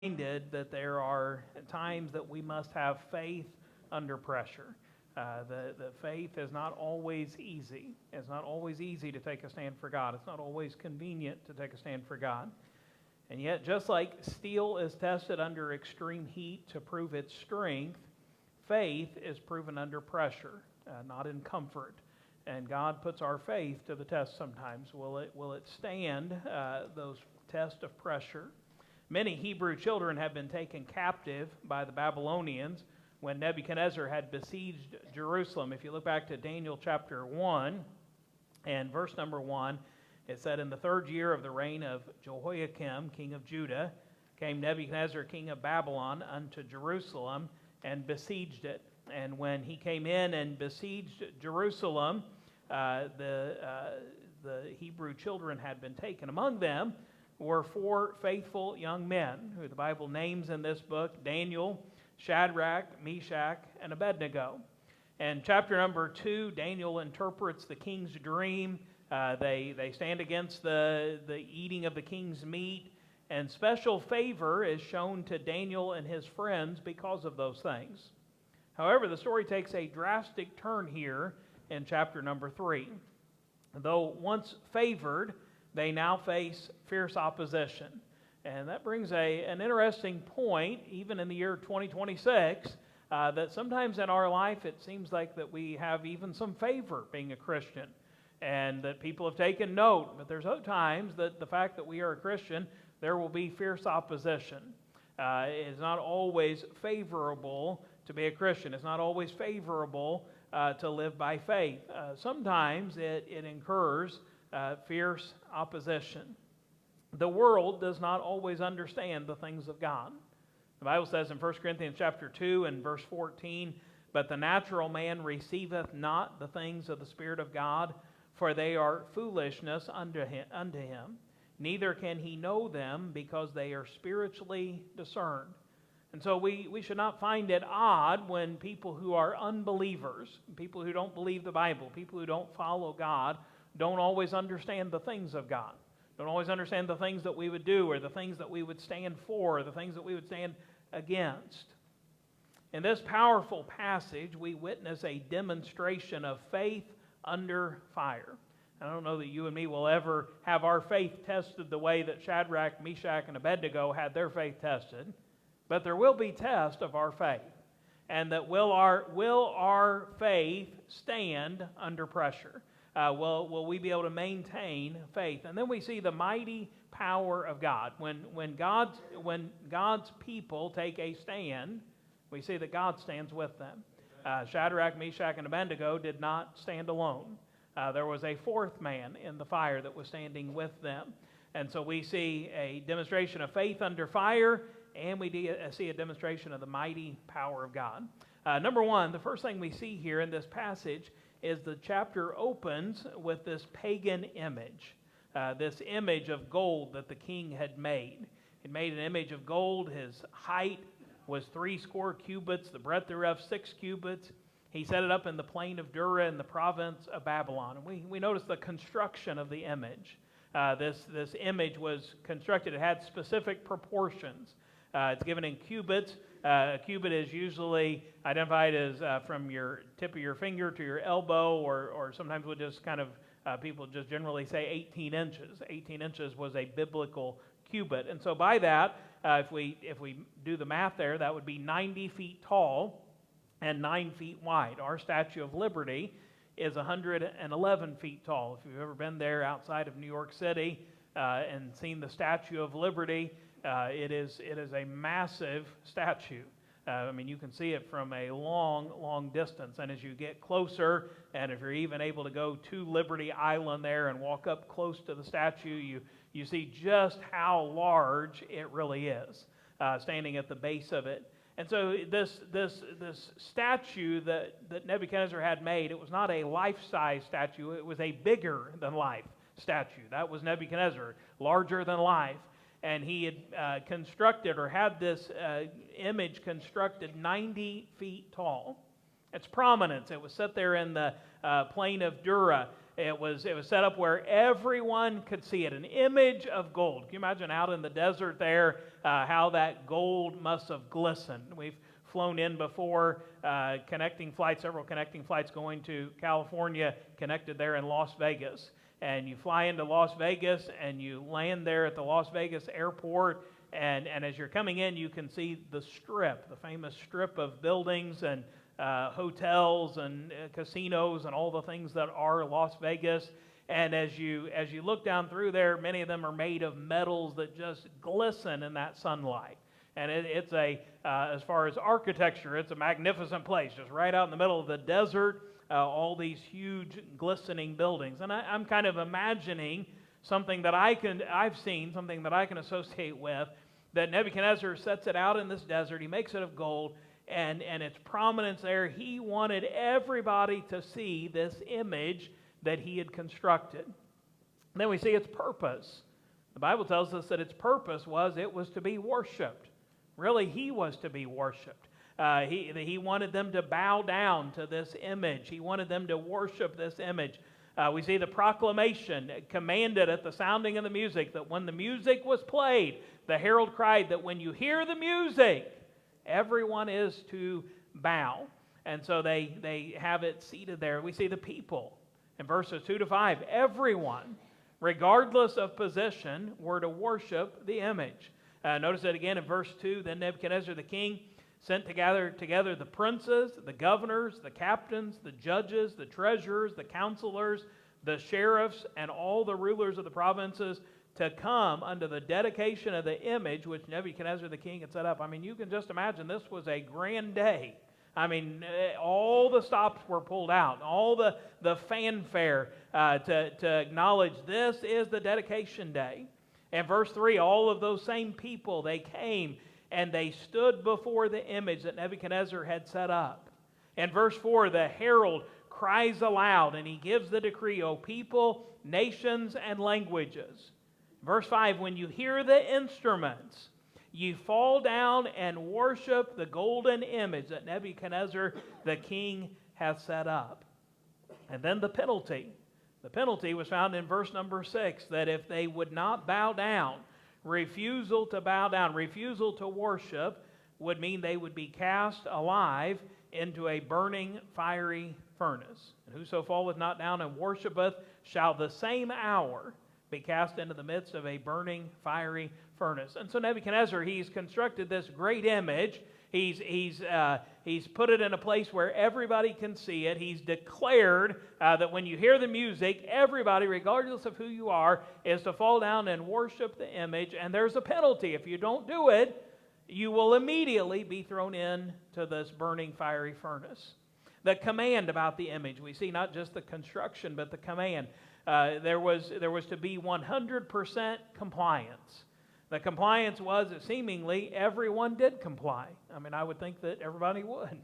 That there are times that we must have faith under pressure. The faith is not always easy. It's not always easy to take a stand for God. It's not always convenient to take a stand for God. And yet, just like steel is tested under extreme heat to prove its strength, faith is proven under pressure, not in comfort. And God puts our faith to the test sometimes. Will it stand those tests of pressure? Many Hebrew children have been taken captive by the Babylonians when Nebuchadnezzar had besieged Jerusalem. If you look back to Daniel chapter 1 and verse number 1, it said, "In the third year of the reign of Jehoiakim, king of Judah, came Nebuchadnezzar, king of Babylon, unto Jerusalem and besieged it. And when he came in and besieged Jerusalem, the Hebrew children had been taken. Among them were 4 faithful young men, who the Bible names in this book, Daniel, Shadrach, Meshach, and Abednego. And chapter number 2, Daniel interprets the king's dream. They stand against the eating of the king's meat, and special favor is shown to Daniel and his friends because of those things. However, the story takes a drastic turn here in chapter number 3. Though once favored, they now face fierce opposition. And that brings an interesting point, even in the year 2026, that sometimes in our life it seems like that we have even some favor being a Christian, and that people have taken note. But there's other times that the fact that we are a Christian, there will be fierce opposition. It is not always favorable to be a Christian. It's not always favorable to live by faith. Sometimes it incurs fierce opposition. The world does not always understand the things of God. The Bible says in 1 Corinthians chapter 2 and verse 14, "But the natural man receiveth not the things of the Spirit of God, for they are foolishness unto him. Neither can he know them, because they are spiritually discerned." And so we should not find it odd when people who are unbelievers, people who don't believe the Bible, people who don't follow God, don't always understand the things of God, don't always understand the things that we would do, or the things that we would stand for, or the things that we would stand against. In this powerful passage, we witness a demonstration of faith under fire. I don't know that you and me will ever have our faith tested the way that Shadrach, Meshach, and Abednego had their faith tested, but there will be test of our faith. And that will our faith stand under pressure? Will we be able to maintain faith? And then we see the mighty power of God. When God's people take a stand, we see that God stands with them. Shadrach, Meshach, and Abednego did not stand alone. There was a 4th man in the fire that was standing with them. And so we see a demonstration of faith under fire, and we see a demonstration of the mighty power of God. Number 1, the first thing we see here in this passage is the chapter opens with this pagan image, this image of gold that the king had made. He made an image of gold. His height was 60 cubits, the breadth thereof 6 cubits. He set it up in the plain of Dura in the province of Babylon. And we notice the construction of the image. This image was constructed. It had specific proportions. It's given in cubits. A cubit is usually identified as from your tip of your finger to your elbow, or sometimes we'll just kind of, people just generally say 18 inches. 18 inches was a biblical cubit. And so by that, if we do the math there, that would be 90 feet tall and 9 feet wide. Our Statue of Liberty is 111 feet tall. If you've ever been there outside of New York City and seen the Statue of Liberty, it is a massive statue. You can see it from a long distance. And as you get closer, and if you're even able to go to Liberty Island there and walk up close to the statue, you see just how large it really is, standing at the base of it. And so this statue that Nebuchadnezzar had made, it was not a life-size statue. It was a bigger-than-life statue. That was Nebuchadnezzar, larger than life. And he had constructed, or had this image constructed 90 feet tall. Its prominence, it was set there in the plain of Dura. It was set up where everyone could see it, an image of gold. Can you imagine out in the desert there how that gold must have glistened? We've flown in before, several connecting flights going to California, connected there in Las Vegas. And you fly into Las Vegas and you land there at the Las Vegas airport. And as you're coming in, you can see the Strip, the famous strip of buildings and hotels and casinos and all the things that are Las Vegas. And as you look down through there, many of them are made of metals that just glisten in that sunlight. And it's as far as architecture, it's a magnificent place, just right out in the middle of the desert, all these huge glistening buildings. And I'm kind of imagining something that I've seen, something that I can associate with, that Nebuchadnezzar sets it out in this desert. He makes it of gold, and its prominence there, he wanted everybody to see this image that he had constructed. And then we see its purpose. The Bible tells us that its purpose was to be worshipped. Really, he was to be worshipped. He wanted them to bow down to this image. He wanted them to worship this image. We see the proclamation commanded at the sounding of the music that when the music was played, the herald cried that when you hear the music, everyone is to bow. And so they have it seated there. We see the people in verses 2 to 5. Everyone, regardless of position, were to worship the image. Notice that again in verse 2. Then Nebuchadnezzar the king sent together the princes, the governors, the captains, the judges, the treasurers, the counselors, the sheriffs, and all the rulers of the provinces to come unto the dedication of the image which Nebuchadnezzar the king had set up. I mean, you can just imagine this was a grand day. I mean, all the stops were pulled out, all the fanfare to acknowledge this is the dedication day. And verse 3, all of those same people, they came and they stood before the image that Nebuchadnezzar had set up. And verse 4, the herald cries aloud and he gives the decree, O people, nations, and languages. Verse 5, when you hear the instruments, you fall down and worship the golden image that Nebuchadnezzar the king has set up. And then the penalty. The penalty was found in verse number 6, that if they would not bow down, refusal to bow down, refusal to worship, would mean they would be cast alive into a burning fiery furnace. And whoso falleth not down and worshipeth shall the same hour be cast into the midst of a burning fiery furnace. And so Nebuchadnezzar, he's constructed this great image. He's put it in a place where everybody can see it. He's declared that when you hear the music, everybody, regardless of who you are, is to fall down and worship the image. And there's a penalty. If you don't do it, you will immediately be thrown into this burning fiery furnace. The command about the image, we see not just the construction, but the command. There was to be 100% compliance. The compliance was that seemingly everyone did comply. I mean, I would think that everybody would.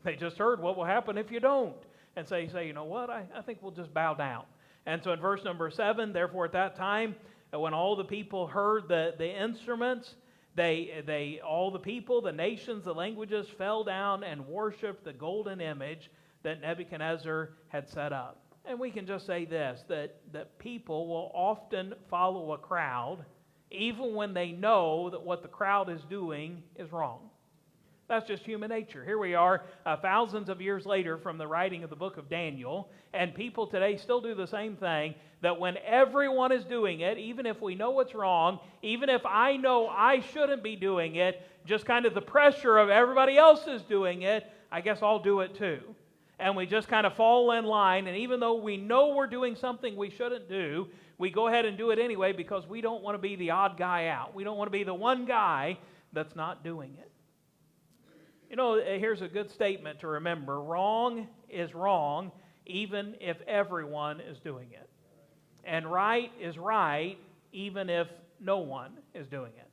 They just heard what will happen if you don't. And so you say, you know what, I think we'll just bow down. And so in verse number 7, therefore at that time, when all the people heard the instruments, all the people, the nations, the languages fell down and worshiped the golden image that Nebuchadnezzar had set up. And we can just say this, that people will often follow a crowd even when they know that what the crowd is doing is wrong. That's just human nature. Here we are, thousands of years later from the writing of the book of Daniel, and people today still do the same thing, that when everyone is doing it, even if we know what's wrong, even if I know I shouldn't be doing it, just kind of the pressure of everybody else is doing it, I guess I'll do it too. And we just kind of fall in line, and even though we know we're doing something we shouldn't do, we go ahead and do it anyway because we don't want to be the odd guy out. We don't want to be the one guy that's not doing it. You know, here's a good statement to remember. Wrong is wrong even if everyone is doing it. And right is right even if no one is doing it.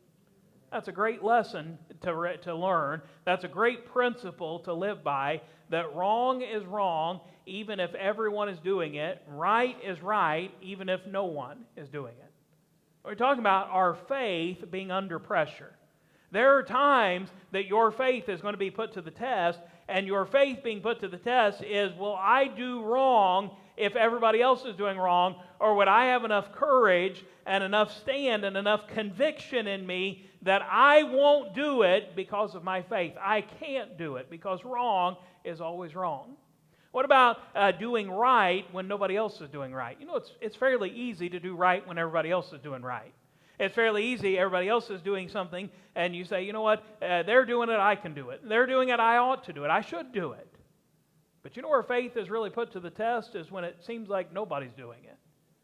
That's a great lesson to learn. That's a great principle to live by, that wrong is wrong even if everyone is doing it. Right is right even if no one is doing it. We're talking about our faith being under pressure. There are times that your faith is going to be put to the test, and your faith being put to the test is, will I do wrong if everybody else is doing wrong, or would I have enough courage and enough stand and enough conviction in me that I won't do it because of my faith? I can't do it because wrong is always wrong. What about doing right when nobody else is doing right? You know, it's fairly easy to do right when everybody else is doing right. It's fairly easy. Everybody else is doing something, and you say, you know what, they're doing it, I can do it. They're doing it, I ought to do it. I should do it. But you know where faith is really put to the test is when it seems like nobody's doing it.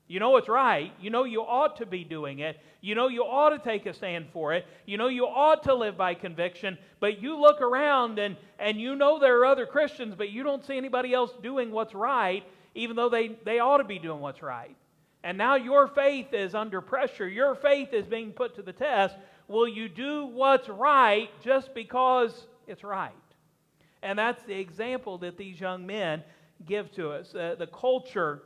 You know it's right. You know you ought to be doing it. You know you ought to take a stand for it. You know you ought to live by conviction. But you look around and you know there are other Christians, but you don't see anybody else doing what's right, even though they ought to be doing what's right. And now your faith is under pressure. Your faith is being put to the test. Will you do what's right just because it's right? And that's the example that these young men give to us. The culture,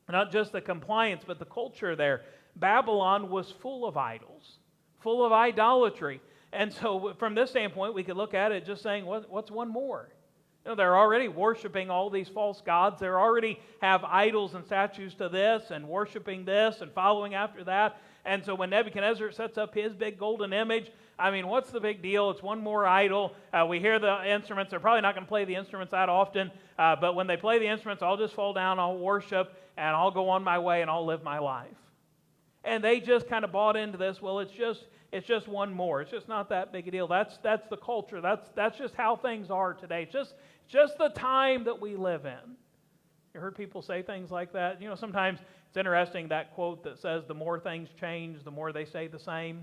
not just the compliance, but the culture there. Babylon was full of idols, full of idolatry. And so from this standpoint, we could look at it just saying, what's one more? You know, they're already worshiping all these false gods. They already have idols and statues to this and worshiping this and following after that. And so when Nebuchadnezzar sets up his big golden image, I mean, what's the big deal? It's one more idol. We hear the instruments. They're probably not going to play the instruments that often. But when they play the instruments, I'll just fall down, I'll worship, and I'll go on my way and I'll live my life. And they just kind of bought into this. Well, it's just one more. It's just not that big a deal. That's the culture. That's just how things are today. It's just the time that we live in. You heard people say things like that? You know, sometimes it's interesting, that quote that says the more things change, the more they stay the same.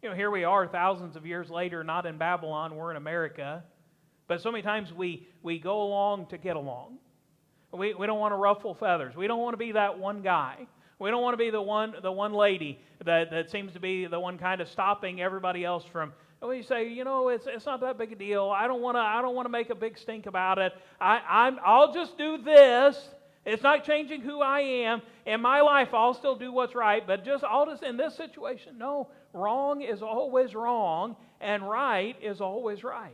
You know, here we are thousands of years later, not in Babylon, we're in America. But so many times we go along to get along. We don't want to ruffle feathers. We don't want to be that one guy. We don't want to be the one lady that seems to be the one kind of stopping everybody else from. We say, you know, it's not that big a deal. I don't want to make a big stink about it. I'll just do this. It's not changing who I am. In my life, I'll still do what's right. But I'll just in this situation, no. Wrong is always wrong, and right is always right.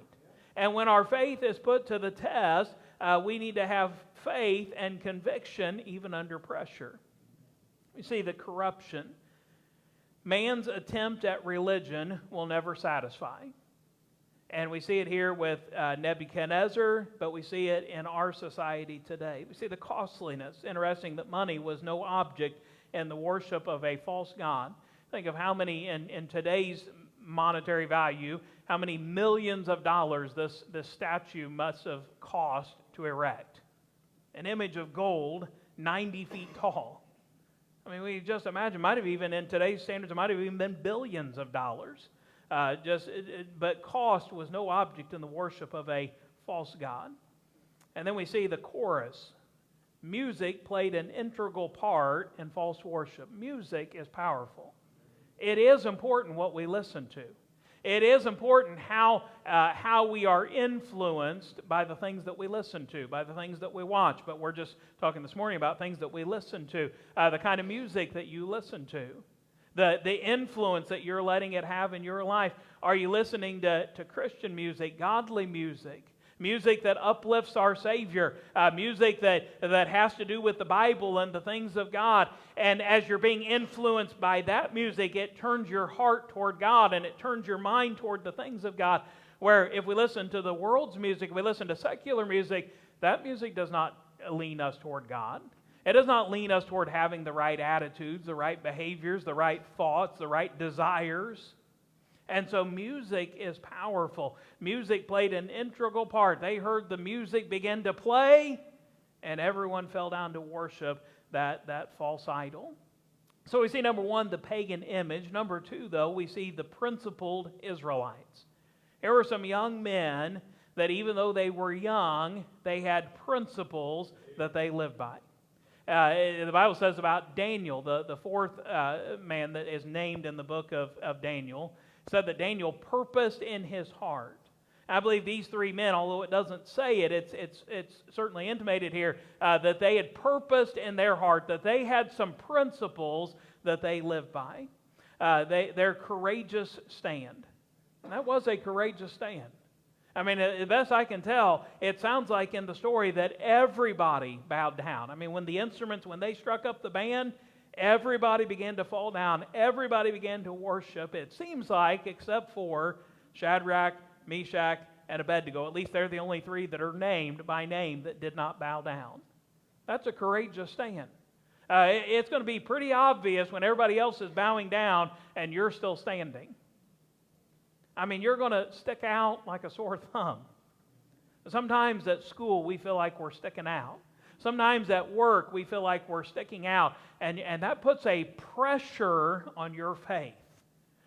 And when our faith is put to the test, we need to have faith and conviction even under pressure. You see the corruption. Man's attempt at religion will never satisfy. And we see it here with Nebuchadnezzar, but we see it in our society today. We see the costliness. Interesting that money was no object in the worship of a false god. Think of how many, in today's monetary value, how many millions of dollars this statue must have cost to erect. An image of gold, 90 feet tall. I mean, we just imagine, might have even, in today's standards, it might have even been billions of dollars. But cost was no object in the worship of a false god. And then we see the chorus. Music played an integral part in false worship. Music is powerful. It is important what we listen to. It is important how we are influenced by the things that we listen to, by the things that we watch. But we're just talking this morning about things that we listen to, the kind of music that you listen to, the influence that you're letting it have in your life. Are you listening to Christian music, godly music? Music that uplifts our Savior, music that has to do with the Bible and the things of God. And as you're being influenced by that music, it turns your heart toward God and it turns your mind toward the things of God. Where if we listen to the world's music, we listen to secular music, that music does not lean us toward God. It does not lean us toward having the right attitudes, the right behaviors, the right thoughts, the right desires. And so music is powerful. Music played an integral part. They heard the music begin to play, and everyone fell down to worship that false idol. So we see, number one, the pagan image. Number two, though, we see the principled Israelites. Here were some young men that even though they were young, they had principles that they lived by. The Bible says about Daniel, the fourth man that is named in the book of Daniel, said that Daniel purposed in his heart. I believe these three men, although it doesn't say it, it's certainly intimated here, that they had purposed in their heart, that they had some principles that they lived by. Their courageous stand. And that was a courageous stand. I mean, the best I can tell, it sounds like in the story that everybody bowed down. I mean, when the instruments, when they struck up the band, everybody began to fall down. Everybody began to worship. It seems like, except for Shadrach, Meshach, and Abednego. At least they're the only three that are named by name that did not bow down. That's a courageous stand. It's going to be pretty obvious when everybody else is bowing down and you're still standing. I mean, you're going to stick out like a sore thumb. Sometimes at school we feel like we're sticking out. Sometimes at work we feel like we're sticking out. And that puts a pressure on your faith.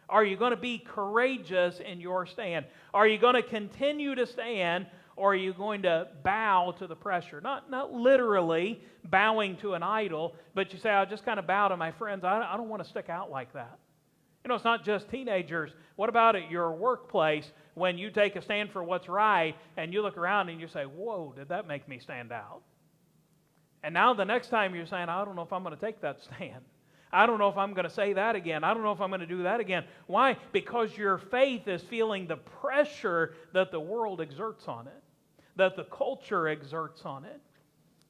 Are you going to be courageous in your stand? Are you going to continue to stand, or are you going to bow to the pressure? Not literally bowing to an idol, but you say, I'll just kind of bow to my friends. I don't want to stick out like that. You know, it's not just teenagers. What about at your workplace when you take a stand for what's right and you look around and you say, whoa, did that make me stand out? And now the next time you're saying, I don't know if I'm going to take that stand. I don't know if I'm going to say that again. I don't know if I'm going to do that again. Why? Because your faith is feeling the pressure that the world exerts on it, that the culture exerts on it.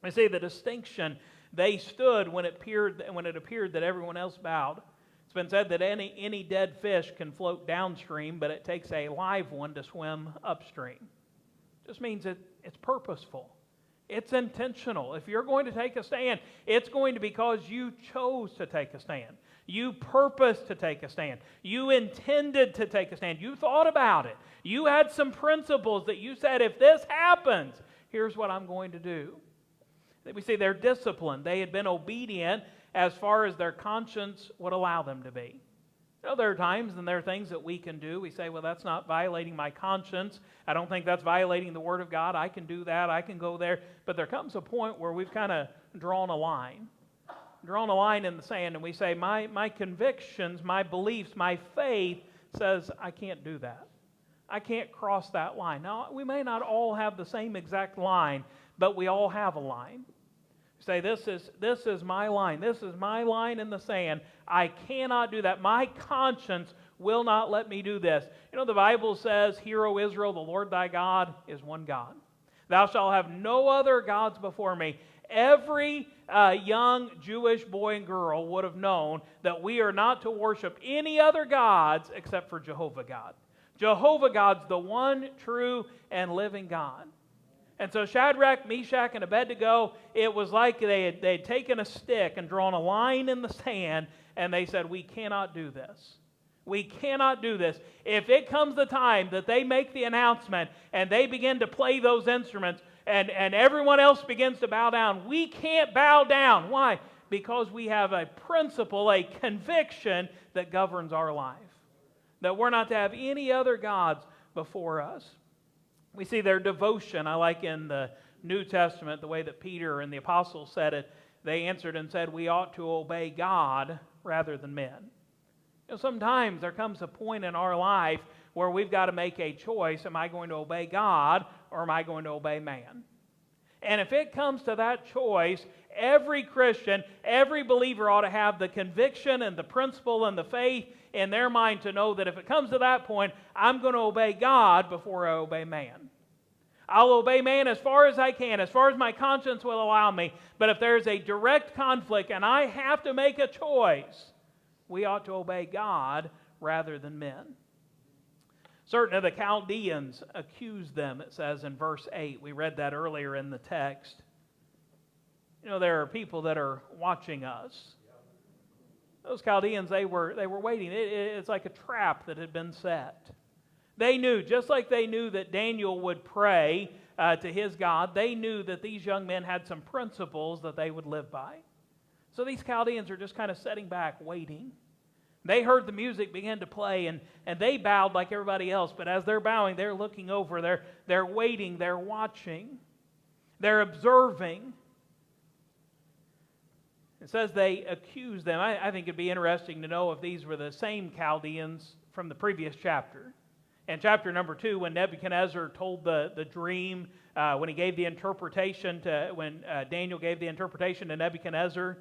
I say the distinction, they stood when it appeared that everyone else bowed. It's been said that any dead fish can float downstream, but it takes a live one to swim upstream. It just means it's purposeful. It's intentional. If you're going to take a stand, it's going to be because you chose to take a stand. You purposed to take a stand. You intended to take a stand. You thought about it. You had some principles that you said, if this happens, here's what I'm going to do. We see they're disciplined. They had been obedient as far as their conscience would allow them to be. You know, there are times and there are things that we can do. We say, well, that's not violating my conscience. I don't think that's violating the Word of God. I can do that. I can go there. But there comes a point where we've kind of drawn a line in the sand, and we say, my convictions, my beliefs, my faith says I can't do that. I can't cross that line. Now, we may not all have the same exact line, but we all have a line. Say, this is my line. This is my line in the sand. I cannot do that. My conscience will not let me do this. You know, the Bible says, Hear, O Israel, the Lord thy God is one God. Thou shalt have no other gods before me. Every young Jewish boy and girl would have known that we are not to worship any other gods except for Jehovah God. Jehovah God's the one true and living God. And so Shadrach, Meshach, and Abednego, it was like they had taken a stick and drawn a line in the sand, and they said, we cannot do this. We cannot do this. If it comes the time that they make the announcement and they begin to play those instruments and everyone else begins to bow down, we can't bow down. Why? Because we have a principle, a conviction that governs our life. That we're not to have any other gods before us. We see their devotion. I like in the New Testament the way that Peter and the apostles said it. They answered and said, we ought to obey God rather than men. You know, sometimes there comes a point in our life where we've got to make a choice. Am I going to obey God or am I going to obey man? And if it comes to that choice, every Christian, every believer ought to have the conviction and the principle and the faith in their mind to know that if it comes to that point, I'm going to obey God before I obey man. I'll obey man as far as I can, as far as my conscience will allow me. But if there's a direct conflict and I have to make a choice, we ought to obey God rather than men. Certain of the Chaldeans accused them, it says in verse 8. We read that earlier in the text. You know, there are people that are watching us. Those Chaldeans, they were waiting. It's like a trap that had been set. They knew, just like they knew that Daniel would pray to his God, they knew that these young men had some principles that they would live by. So these Chaldeans are just kind of sitting back, waiting. They heard the music begin to play, and they bowed like everybody else. But as they're bowing, they're looking over, they're waiting, they're watching, they're observing. It says they accused them. I think it'd be interesting to know if these were the same Chaldeans from the previous chapter. In chapter number 2, when Nebuchadnezzar told the dream, when he gave the interpretation when Daniel gave the interpretation to Nebuchadnezzar,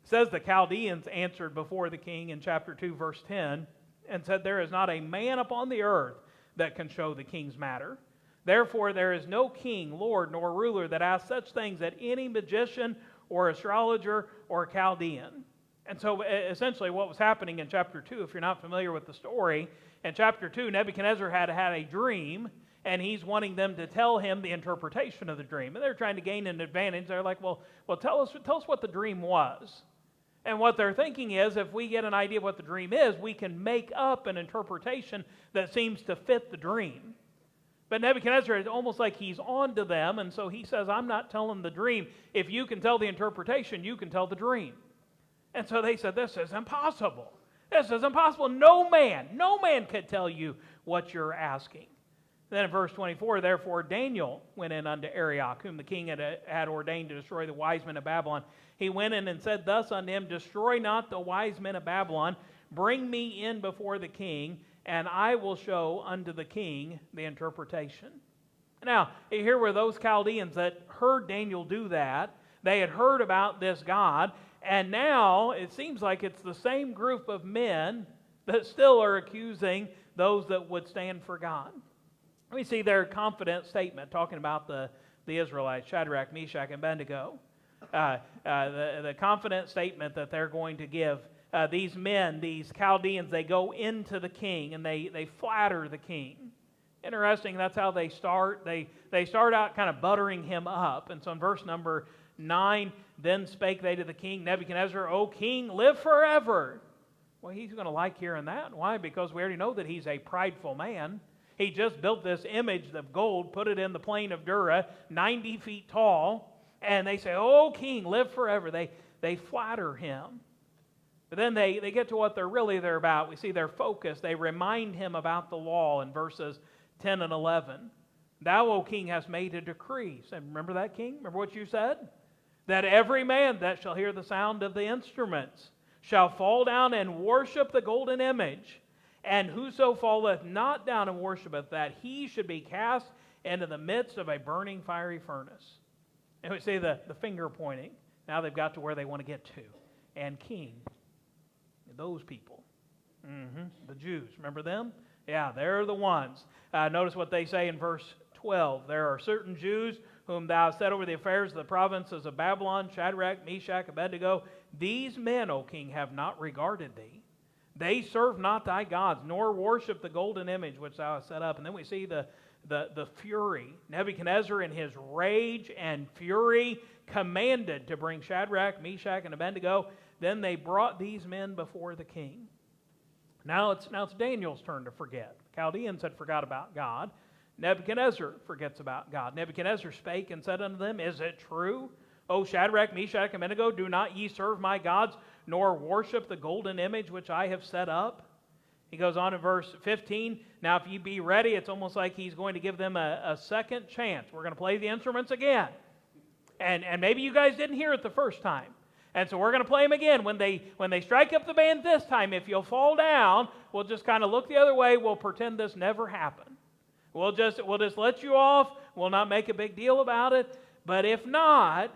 it says the Chaldeans answered before the king in chapter 2, verse 10. and said, "There is not a man upon the earth that can show the king's matter. Therefore there is no king, lord, nor ruler that asks such things at any magician or astrologer or Chaldean." And so essentially what was happening in chapter 2, if you're not familiar with the story, in chapter 2, Nebuchadnezzar had a dream, and he's wanting them to tell him the interpretation of the dream. And they're trying to gain an advantage. They're like, well, tell us what the dream was. And what they're thinking is, if we get an idea of what the dream is, we can make up an interpretation that seems to fit the dream. But Nebuchadnezzar is almost like he's on to them, and so he says, "I'm not telling the dream. If you can tell the interpretation, you can tell the dream." And so they said, "This is impossible. This is impossible. No man could tell you what you're asking." Then in verse 24, "Therefore Daniel went in unto Arioch, whom the king had ordained to destroy the wise men of Babylon. He went in and said thus unto him, Destroy not the wise men of Babylon. Bring me in before the king, and I will show unto the king the interpretation." Now, here were those Chaldeans that heard Daniel do that. They had heard about this God, and now it seems like it's the same group of men that still are accusing those that would stand for God. We see their confident statement talking about the Israelites, Shadrach, Meshach, and Abednego. The confident statement that they're going to give. These men, these Chaldeans, they go into the king and they flatter the king. Interesting, that's how they start. They start out kind of buttering him up. And so in verse number 9, "Then spake they to the king Nebuchadnezzar, O king, live forever." Well, he's going to like hearing that. Why? Because we already know that he's a prideful man. He just built this image of gold, put it in the plain of Dura, 90 feet tall, and they say, "Oh, king, live forever." They flatter him. But then they get to what they're about. We see their focus. They remind him about the law in verses 10 and 11. "Thou, O king, hast made a decree." So remember that, king? Remember what you said? "That every man that shall hear the sound of the instruments shall fall down and worship the golden image. And whoso falleth not down and worshipeth, that he should be cast into the midst of a burning fiery furnace." And we see the finger pointing. Now they've got to where they want to get to. And king, those people, the Jews, remember them? Yeah, they're the ones. Notice what they say in verse 12. "There are certain Jews whom thou hast set over the affairs of the provinces of Babylon, Shadrach, Meshach, Abednego. These men, O king, have not regarded thee. They serve not thy gods, nor worship the golden image which thou hast set up." And then we see the fury. Nebuchadnezzar, in his rage and fury, commanded to bring Shadrach, Meshach, and Abednego. Then they brought these men before the king. Now it's Daniel's turn to forget. The Chaldeans had forgot about God. Nebuchadnezzar forgets about God. "Nebuchadnezzar spake and said unto them, Is it true, O Shadrach, Meshach, and Abednego, do not ye serve my gods, nor worship the golden image which I have set up?" He goes on in verse 15. "Now if ye be ready," it's almost like he's going to give them a second chance. We're going to play the instruments again. And maybe you guys didn't hear it the first time. And so we're going to play them again. When they strike up the band this time, if you'll fall down, we'll just kind of look the other way. We'll pretend this never happened. We'll just let you off. We'll not make a big deal about it. But if not,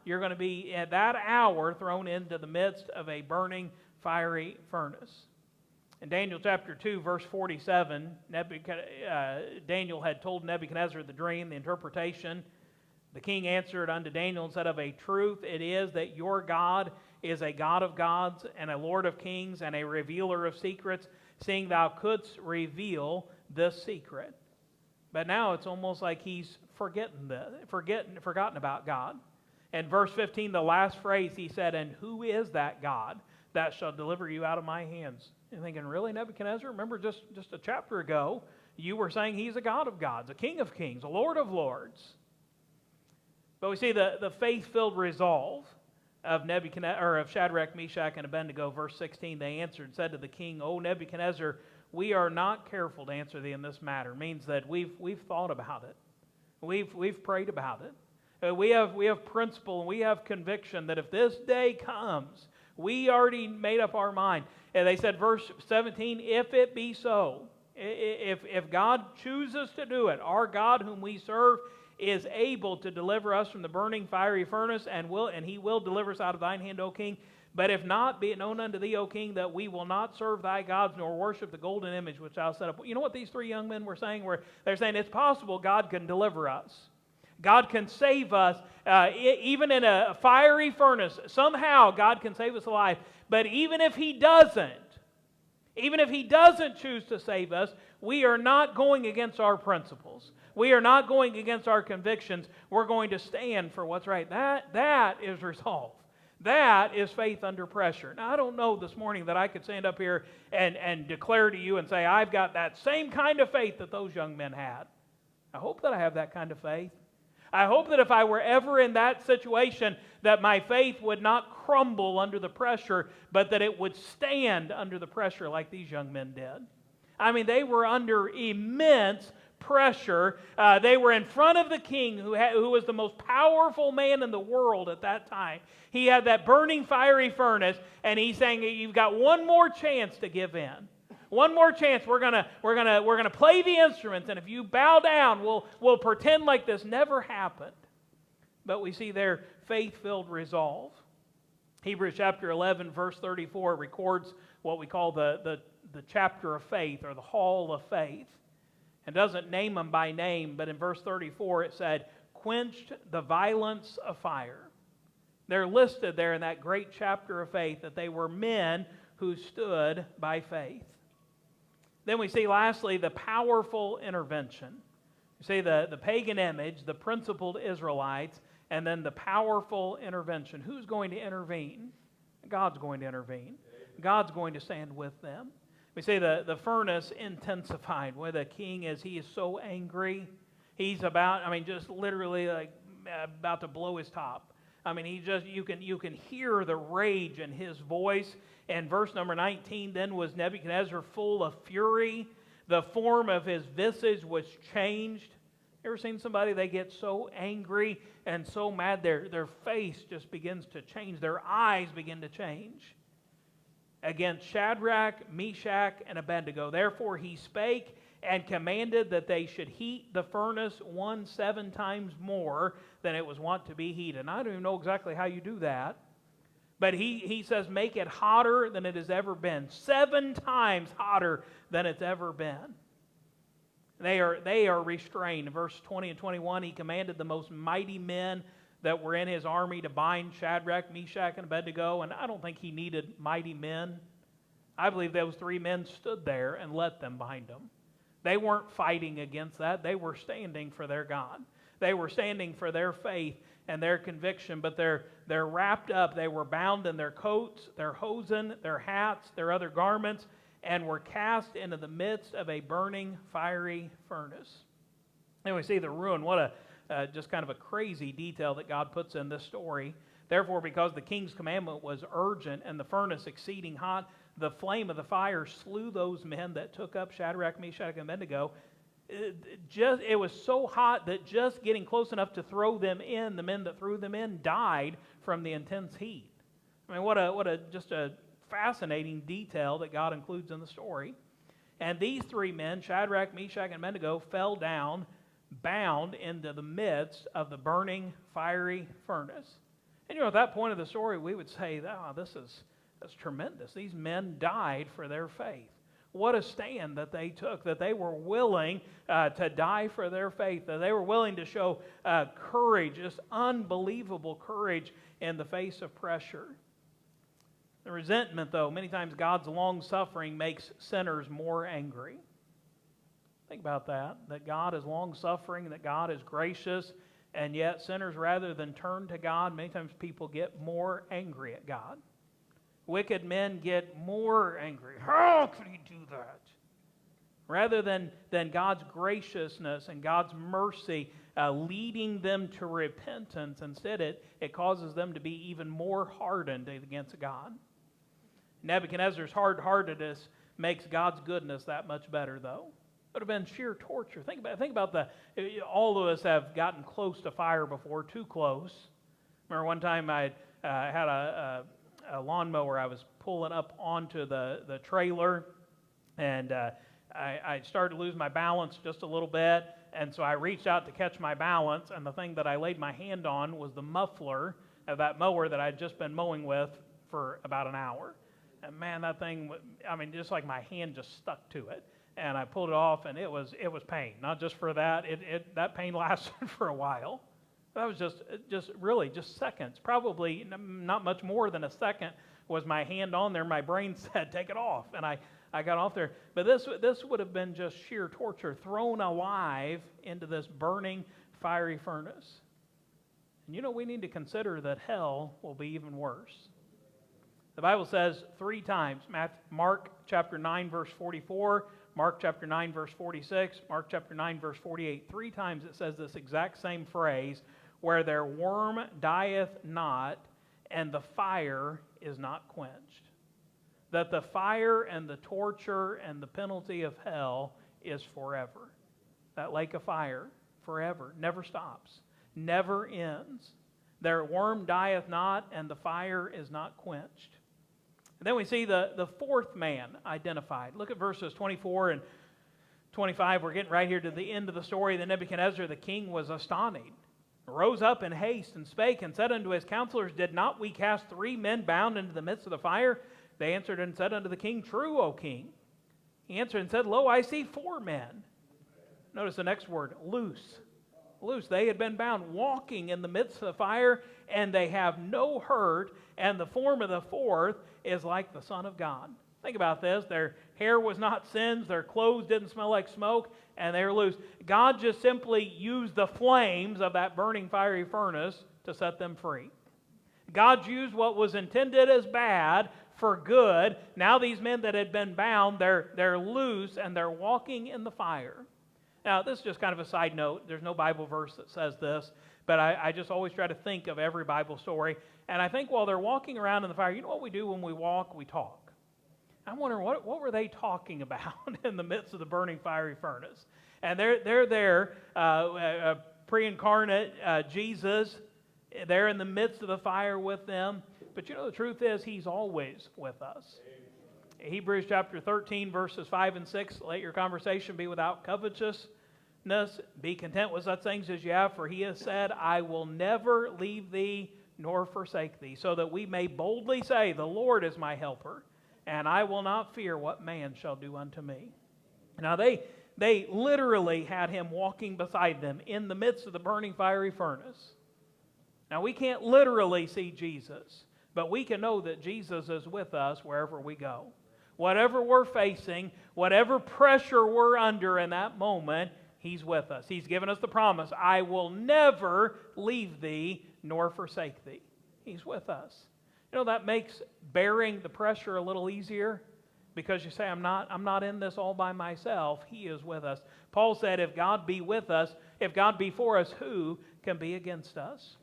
you're going to be at that hour thrown into the midst of a burning fiery furnace. In Daniel chapter 2, verse 47, Daniel had told Nebuchadnezzar the dream, the interpretation. The king answered unto Daniel and said, "Of a truth it is that your God is a God of gods and a Lord of kings and a revealer of secrets, seeing thou couldst reveal this secret." But now it's almost like he's forgotten about God. In verse 15, the last phrase, he said, "And who is that God that shall deliver you out of my hands?" You're thinking, really, Nebuchadnezzar? Remember just a chapter ago, you were saying he's a God of gods, a King of kings, a Lord of lords. But we see the faith-filled resolve of Shadrach, Meshach, and Abednego. Verse 16, they answered and said to the king, "O Nebuchadnezzar, we are not careful to answer thee in this matter." It means that we've thought about it. We've prayed about it. We have principle and we have conviction that if this day comes, we already made up our mind. And they said, verse 17, "If it be so, if God chooses to do it, our God whom we serve is able to deliver us from the burning fiery furnace, and he will deliver us out of thine hand, O king, But if not, be it known unto thee, O king, that we will not serve thy gods, nor worship the golden image which thou set up. You know what these three young men were saying? They're saying it's possible God can deliver us. God can save us, even in a fiery furnace. Somehow God can save us alive. But even if He doesn't choose to save us, we are not going against our principles. We are not going against our convictions. We're going to stand for what's right. That is resolve. That is faith under pressure. Now, I don't know this morning that I could stand up here and declare to you and say, I've got that same kind of faith that those young men had. I hope that I have that kind of faith. I hope that if I were ever in that situation, that my faith would not crumble under the pressure, but that it would stand under the pressure like these young men did. I mean, they were under immense pressure. They were in front of the king who was the most powerful man in the world at that time. He had that burning fiery furnace, and he's saying, you've got one more chance to give in. One more chance. We're gonna play the instruments, and if you bow down, we'll pretend like this never happened. But we see their faith-filled resolve. Hebrews chapter 11, verse 34 records what we call the chapter of faith, or the hall of faith. It doesn't name them by name, but in verse 34 it said, quenched the violence of fire. They're listed there in that great chapter of faith that they were men who stood by faith. Then we see lastly the powerful intervention. You see the pagan image, the principled Israelites, and then the powerful intervention. Who's going to intervene? God's going to intervene. God's going to stand with them. We say the furnace intensified. Where the king he is so angry. He's just literally like about to blow his top. I mean, you can hear the rage in his voice. And verse number 19, then was Nebuchadnezzar full of fury. The form of his visage was changed. You ever seen somebody, they get so angry and so mad, their face just begins to change. Their eyes begin to change. Against Shadrach, Meshach, and Abednego. Therefore he spake and commanded that they should heat the furnace 7 times more than it was wont to be heated. And I don't even know exactly how you do that. But he says, make it hotter than it has ever been. 7 times hotter than it's ever been. They are restrained. In verse 20 and 21, he commanded the most mighty men that were in his army to bind Shadrach, Meshach, and Abednego. And I don't think he needed mighty men. I believe those 3 men stood there and let them bind him. They weren't fighting against that. They were standing for their God. They were standing for their faith and their conviction, but they're wrapped up. They were bound in their coats, their hosen, their hats, their other garments, and were cast into the midst of a burning, fiery furnace. And we see the ruin. What just kind of a crazy detail that God puts in this story. Therefore, because the king's commandment was urgent and the furnace exceeding hot, the flame of the fire slew those men that took up Shadrach, Meshach, and Abednego. It was so hot that just getting close enough to throw them in, the men that threw them in died from the intense heat. I mean, what a fascinating detail that God includes in the story. And these 3 men, Shadrach, Meshach, and Abednego, fell down, bound into the midst of the burning, fiery furnace. And at that point of the story, we would say, that's tremendous. These men died for their faith. What a stand that they took, that they were willing to die for their faith, that they were willing to show courage, just unbelievable courage in the face of pressure. The resentment, though, many times God's long-suffering makes sinners more angry. Think about that God is long-suffering, that God is gracious, and yet sinners, rather than turn to God, many times people get more angry at God. Wicked men get more angry. How could he do that? Rather than God's graciousness and God's mercy leading them to repentance, instead it causes them to be even more hardened against God. Nebuchadnezzar's hard-heartedness makes God's goodness that much better, though. It would have been sheer torture. Think about all of us have gotten close to fire before, too close. Remember one time I had a lawnmower I was pulling up onto the trailer, and I started to lose my balance just a little bit, and so I reached out to catch my balance, and the thing that I laid my hand on was the muffler of that mower that I'd just been mowing with for about an hour. And man, that thing, just like my hand just stuck to it. And I pulled it off, and it was pain. Not just for that, that pain lasted for a while. That was just seconds. Probably not much more than a second was my hand on there. My brain said, take it off. And I got off there. But this would have been just sheer torture, thrown alive into this burning, fiery furnace. And we need to consider that hell will be even worse. The Bible says 3 times, Mark chapter 9, verse 44, Mark chapter 9, verse 46, Mark chapter 9, verse 48. 3 times it says this exact same phrase, where their worm dieth not, and the fire is not quenched. That the fire and the torture and the penalty of hell is forever. That lake of fire, forever, never stops, never ends. Their worm dieth not, and the fire is not quenched. And then we see the 4th man identified. Look at verses 24 and 25. We're getting right here to the end of the story. Then Nebuchadnezzar the king was astonished, rose up in haste, and spake, and said unto his counselors, Did not we cast 3 men bound into the midst of the fire? They answered and said unto the king, True, O king. He answered and said, Lo, I see 4 men. Notice the next word, loose. Loose. They had been bound, walking in the midst of the fire, and they have no hurt, and the form of the 4th is like the Son of God. Think about this. Their hair was not singed, their clothes didn't smell like smoke, and they were loose. God just simply used the flames of that burning fiery furnace to set them free. God used what was intended as bad for good. Now these men that had been bound, they're loose, and they're walking in the fire. Now, this is just kind of a side note. There's no Bible verse that says this, but I just always try to think of every Bible story. And I think while they're walking around in the fire, you know what we do when we walk? We talk. I'm wondering, what were they talking about in the midst of the burning fiery furnace? And they're there, pre-incarnate Jesus. They're in the midst of the fire with them. But the truth is, He's always with us. Hebrews chapter 13, verses 5 and 6, let your conversation be without covetousness. Be content with such things as you have, for He has said, I will never leave thee nor forsake thee, so that we may boldly say, the Lord is my helper, and I will not fear what man shall do unto me. Now they literally had Him walking beside them in the midst of the burning fiery furnace. Now we can't literally see Jesus, but we can know that Jesus is with us wherever we go. Whatever we're facing, whatever pressure we're under in that moment, He's with us. He's given us the promise, I will never leave thee nor forsake thee. He's with us. That makes bearing the pressure a little easier, because you say, I'm not in this all by myself. He is with us. Paul said, if God be with us, if God be for us, who can be against us?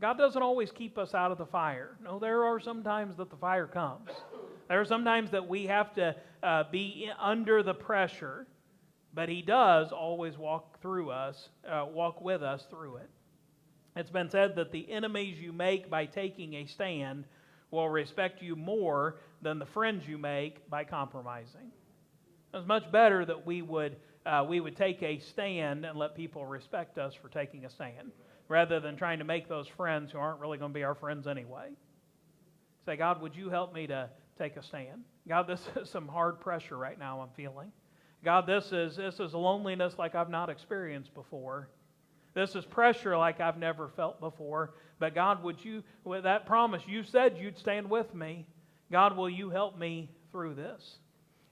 God doesn't always keep us out of the fire. No, there are some times that the fire comes. There are some times that we have to be under the pressure, but He does always walk with us through it. It's been said that the enemies you make by taking a stand will respect you more than the friends you make by compromising. It's much better that we would take a stand and let people respect us for taking a stand, rather than trying to make those friends who aren't really going to be our friends anyway. Say, God, would you help me to take a stand? God, this is some hard pressure right now I'm feeling. God, this is loneliness like I've not experienced before. This is pressure like I've never felt before. But God, would you, with that promise, you said you'd stand with me. God, will you help me through this?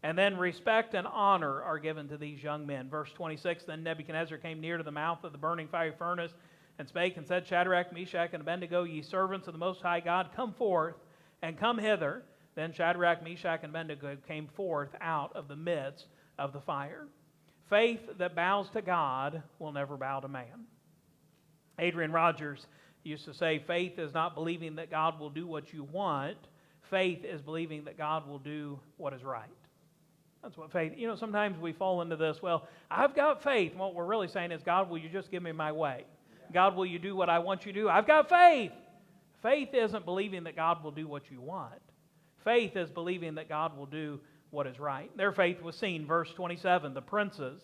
And then respect and honor are given to these young men. Verse 26, then Nebuchadnezzar came near to the mouth of the burning fiery furnace and spake and said, Shadrach, Meshach, and Abednego, ye servants of the Most High God, come forth and come hither. Then Shadrach, Meshach, and Abednego came forth out of the midst of the fire. Faith that bows to God will never bow to man. Adrian Rogers used to say, faith is not believing that God will do what you want. Faith is believing that God will do what is right. That's what faith, sometimes we fall into this, well, I've got faith. What we're really saying is, God, will you just give me my way? God, will you do what I want you to do? I've got faith. Faith isn't believing that God will do what you want. Faith is believing that God will do what is right. Their faith was seen. Verse 27, the princes,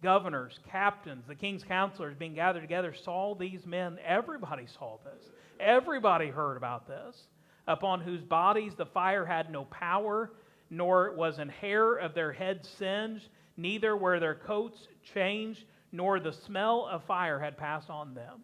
governors, captains, the king's counselors being gathered together saw these men. Everybody saw this. Everybody heard about this. upon whose bodies the fire had no power, nor was an hair of their head singed, neither were their coats changed, nor the smell of fire had passed on them.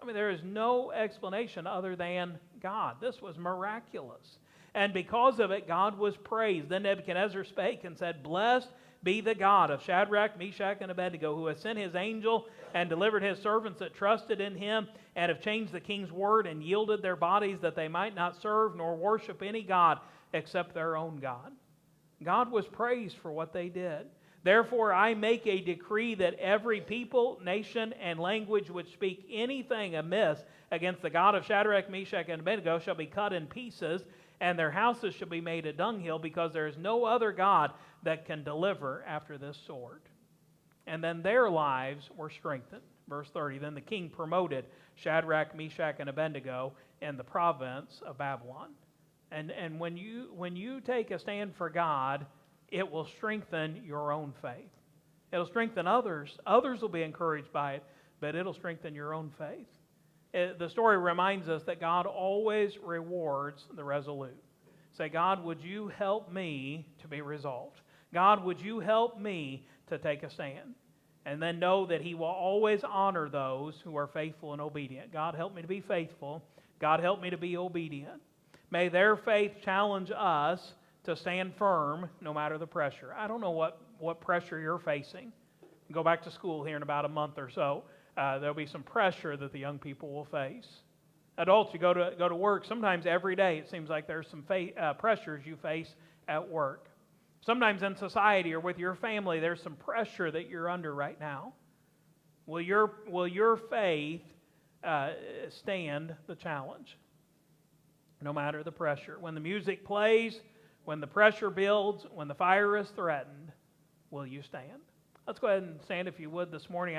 I mean, there is no explanation other than God. This was miraculous. And because of it, God was praised. Then Nebuchadnezzar spake and said, Blessed be the God of Shadrach, Meshach, and Abednego, who has sent his angel and delivered his servants that trusted in him, and have changed the king's word and yielded their bodies that they might not serve nor worship any god except their own God. God was praised for what they did. Therefore I make a decree that every people, nation, and language which speak anything amiss against the God of Shadrach, Meshach, and Abednego shall be cut in pieces, and their houses shall be made a dunghill, because there is no other God that can deliver after this sort. And then their lives were strengthened. Verse 30, then the king promoted Shadrach, Meshach, and Abednego in the province of Babylon. And when you take a stand for God, it will strengthen your own faith. It'll strengthen others. Others will be encouraged by it, but it'll strengthen your own faith. The story reminds us that God always rewards the resolute. Say, God, would you help me to be resolved? God, would you help me to take a stand? And then know that He will always honor those who are faithful and obedient. God, help me to be faithful. God, help me to be obedient. May their faith challenge us to stand firm no matter the pressure. I don't know what pressure you're facing. Go back to school here in about a month or so. There'll be some pressure that the young people will face. Adults, you go to work. Sometimes every day it seems like there's some pressures you face at work. Sometimes in society or with your family, there's some pressure that you're under right now. Will your faith stand the challenge, no matter the pressure? When the music plays, when the pressure builds, when the fire is threatened, will you stand? Let's go ahead and stand if you would this morning.